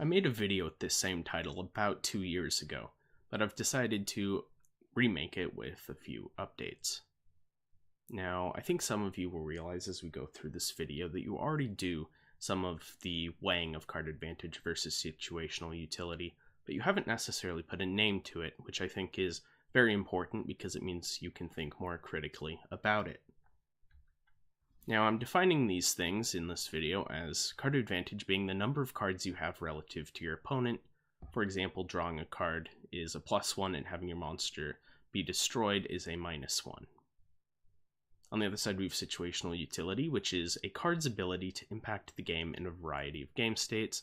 I made a video with this same title about 2 years ago, but I've decided to remake it with a few updates. Now, I think some of you will realize as we go through this video that you already do some of the weighing of card advantage versus situational utility, but you haven't necessarily put a name to it, which I think is very important because it means you can think more critically about it. Now, I'm defining these things in this video as card advantage being the number of cards you have relative to your opponent. For example, drawing a card is a +1 and having your monster be destroyed is a -1. On the other side, we have situational utility, which is a card's ability to impact the game in a variety of game states.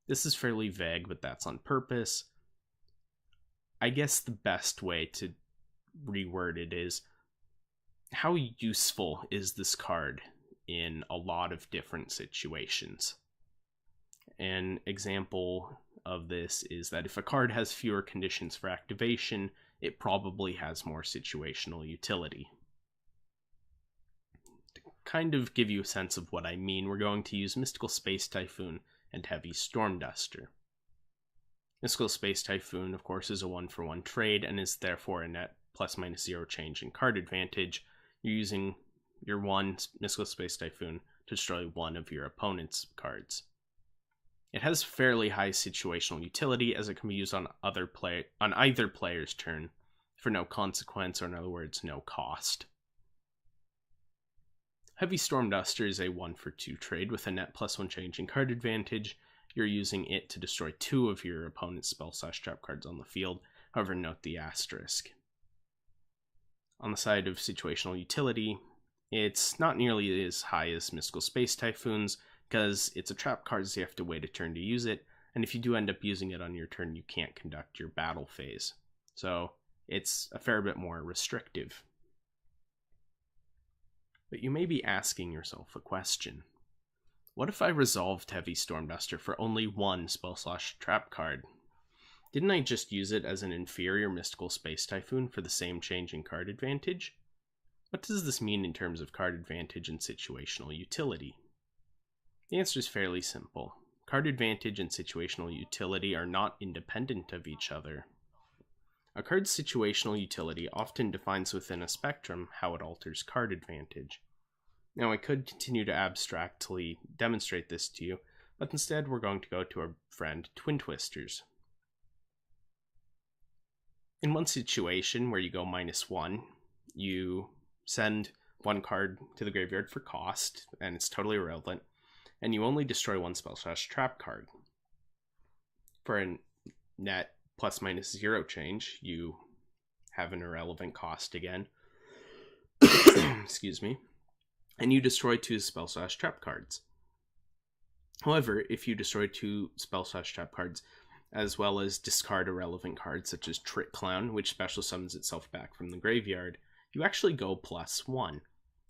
This is fairly vague, but that's on purpose. I guess the best way to reword it is, how useful is this card in a lot of different situations? An example of this is that if a card has fewer conditions for activation, it probably has more situational utility. To kind of give you a sense of what I mean, we're going to use Mystical Space Typhoon and Heavy Storm Duster. Mystical Space Typhoon, of course, is a 1-for-1 trade and is therefore a net ±0 change in card advantage. You're using your one Mystical Space Typhoon to destroy one of your opponent's cards. It has fairly high situational utility as it can be used on either player's turn for no consequence, or in other words, no cost. Heavy Storm Duster is a 1-for-2 trade with a net +1 change in card advantage. You're using it to destroy 2 of your opponent's spell/trap cards on the field, however note the asterisk. On the side of situational utility, it's not nearly as high as Mystical Space Typhoons, because it's a trap card, so you have to wait a turn to use it, and if you do end up using it on your turn, you can't conduct your battle phase. So it's a fair bit more restrictive. But you may be asking yourself a question. What if I resolved Heavy Storm Duster for only one spell/trap card? Didn't I just use it as an inferior Mystical Space Typhoon for the same change in card advantage? What does this mean in terms of card advantage and situational utility? The answer is fairly simple. Card advantage and situational utility are not independent of each other. A card's situational utility often defines within a spectrum how it alters card advantage. Now, I could continue to abstractly demonstrate this to you, but instead we're going to go to our friend Twin Twisters. In one situation where you go -1, you send one card to the graveyard for cost, and it's totally irrelevant, and you only destroy one spell/trap card. For a net ±0 change, you have an irrelevant cost again. Excuse me. And you destroy 2 spell/trap cards. However, if you destroy 2 spell/trap cards, as well as discard irrelevant cards such as Trick Clown, which special summons itself back from the graveyard, you actually go +1.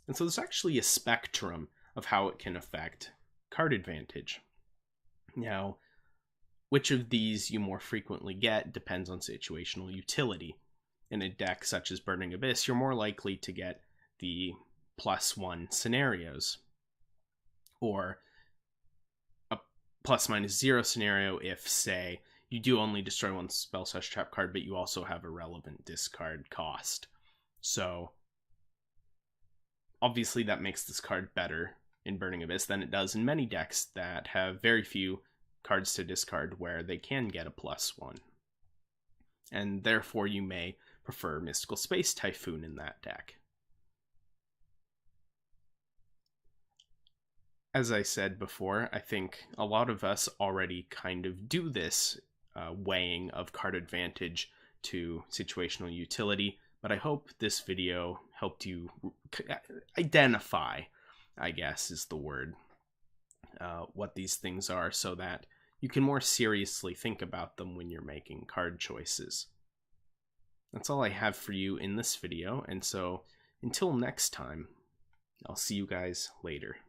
And so there's actually a spectrum of how it can affect card advantage. Now, which of these you more frequently get depends on situational utility. In a deck such as Burning Abyss, you're more likely to get the +1 scenarios, or a ±0 scenario if, say, you do only destroy one spell/trap card, but you also have a relevant discard cost. So, obviously that makes this card better in Burning Abyss than it does in many decks that have very few cards to discard where they can get a +1. And therefore you may prefer Mystical Space Typhoon in that deck. As I said before, I think a lot of us already kind of do this weighing of card advantage to situational utility, but I hope this video helped you identify, I guess is the word, what these things are, so that you can more seriously think about them when you're making card choices. That's all I have for you in this video, and so until next time, I'll see you guys later.